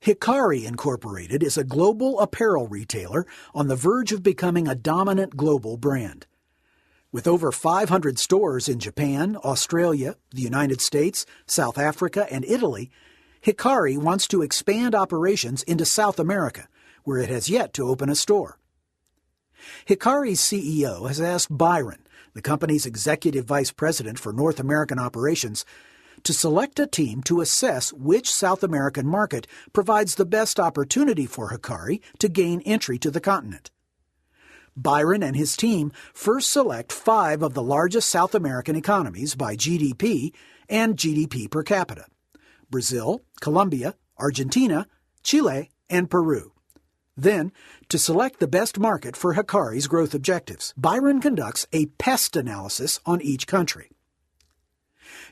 Hikari Incorporated is a global apparel retailer on the verge of becoming a dominant global brand. With over 500 stores in Japan, Australia, the United States, South Africa, and Italy, Hikari wants to expand operations into South America, where it has yet to open a store. Hikari's CEO has asked Byron, the company's executive vice president for North American operations, to select a team to assess which South American market provides the best opportunity for Hikari to gain entry to the continent. Byron and his team first select 5 of the largest South American economies by GDP and GDP per capita: Brazil, Colombia, Argentina, Chile, and Peru. Then, to select the best market for Hikari's growth objectives, Byron conducts a pest analysis on each country.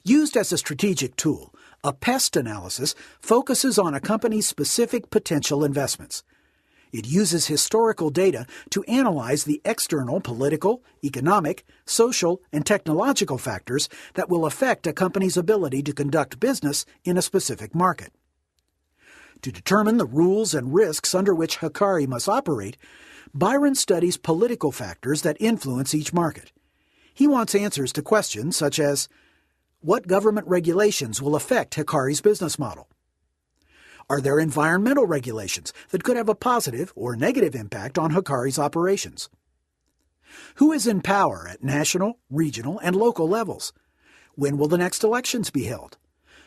Used as a strategic tool, a pest analysis focuses on a company's specific potential investments. It uses historical data to analyze the external political, economic, social, and technological factors that will affect a company's ability to conduct business in a specific market. To determine the rules and risks under which Hikari must operate, Byron studies political factors that influence each market. He wants answers to questions such as, what government regulations will affect Hikari's business model? Are there environmental regulations that could have a positive or negative impact on Hikari's operations? Who is in power at national, regional, and local levels? When will the next elections be held?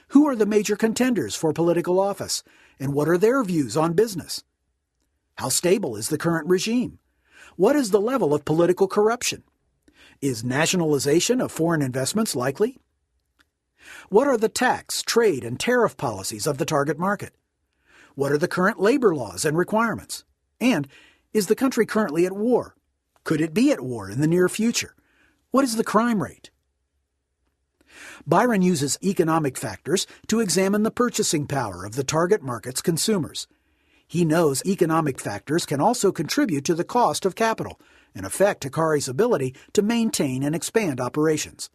Who are the major contenders for political office, and what are their views on business? How stable is the current regime? What is the level of political corruption? Is nationalization of foreign investments likely? What are the tax, trade, and tariff policies of the target market? What are the current labor laws and requirements? And is the country currently at war? Could it be at war in the near future? What is the crime rate? Byron uses economic factors to examine the purchasing power of the target market's consumers. He knows economic factors can also contribute to the cost of capital and affect Hikari's ability to maintain and expand operations.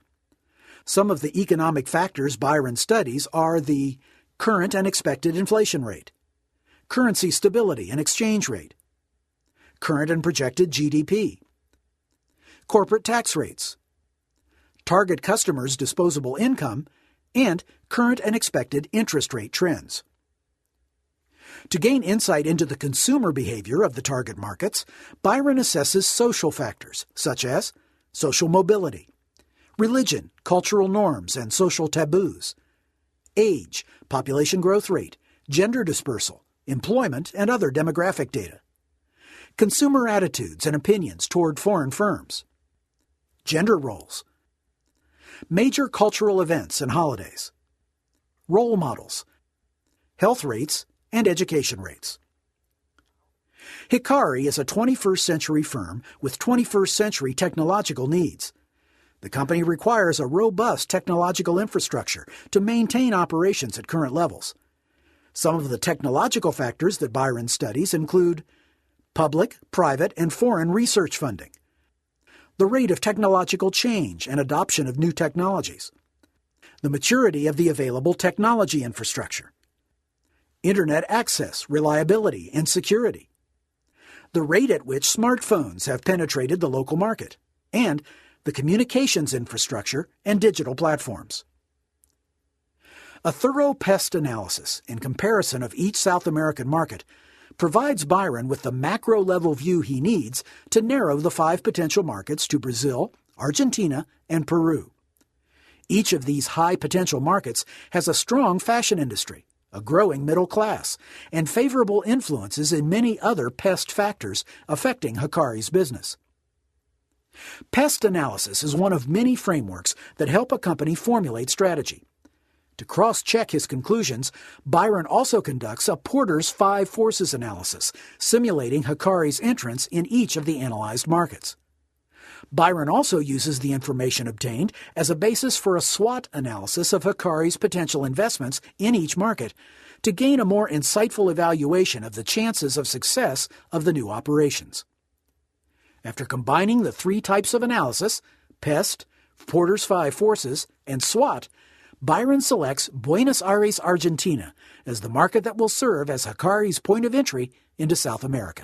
Some of the economic factors Byron studies are the current and expected inflation rate, currency stability and exchange rate, current and projected GDP, corporate tax rates, target customers' disposable income, and current and expected interest rate trends. To gain insight into the consumer behavior of the target markets, Byron assesses social factors such as social mobility, religion, cultural norms, and social taboos, age, population growth rate, gender dispersal, employment, and other demographic data, consumer attitudes and opinions toward foreign firms, gender roles, major cultural events and holidays, role models, health rates, and education rates. Hikari is a 21st century firm with 21st century technological needs. The company requires a robust technological infrastructure to maintain operations at current levels. Some of the technological factors that Byron studies include public, private, and foreign research funding, the rate of technological change and adoption of new technologies, the maturity of the available technology infrastructure, internet access, reliability, and security, the rate at which smartphones have penetrated the local market, and the communications infrastructure and digital platforms. A thorough pest analysis and comparison of each South American market provides Byron with the macro-level view he needs to narrow the 5 potential markets to Brazil, Argentina, and Peru. Each of these high-potential markets has a strong fashion industry, a growing middle class, and favorable influences in many other pest factors affecting Hikari's business. Pest analysis is one of many frameworks that help a company formulate strategy. To cross-check his conclusions, Byron also conducts a Porter's 5 forces analysis, simulating Hikari's entrance in each of the analyzed markets. Byron also uses the information obtained as a basis for a SWOT analysis of Hikari's potential investments in each market to gain a more insightful evaluation of the chances of success of the new operations. After combining the 3 types of analysis, PEST, Porter's 5 forces, and SWOT, Byron selects Buenos Aires, Argentina, as the market that will serve as Hikari's point of entry into South America.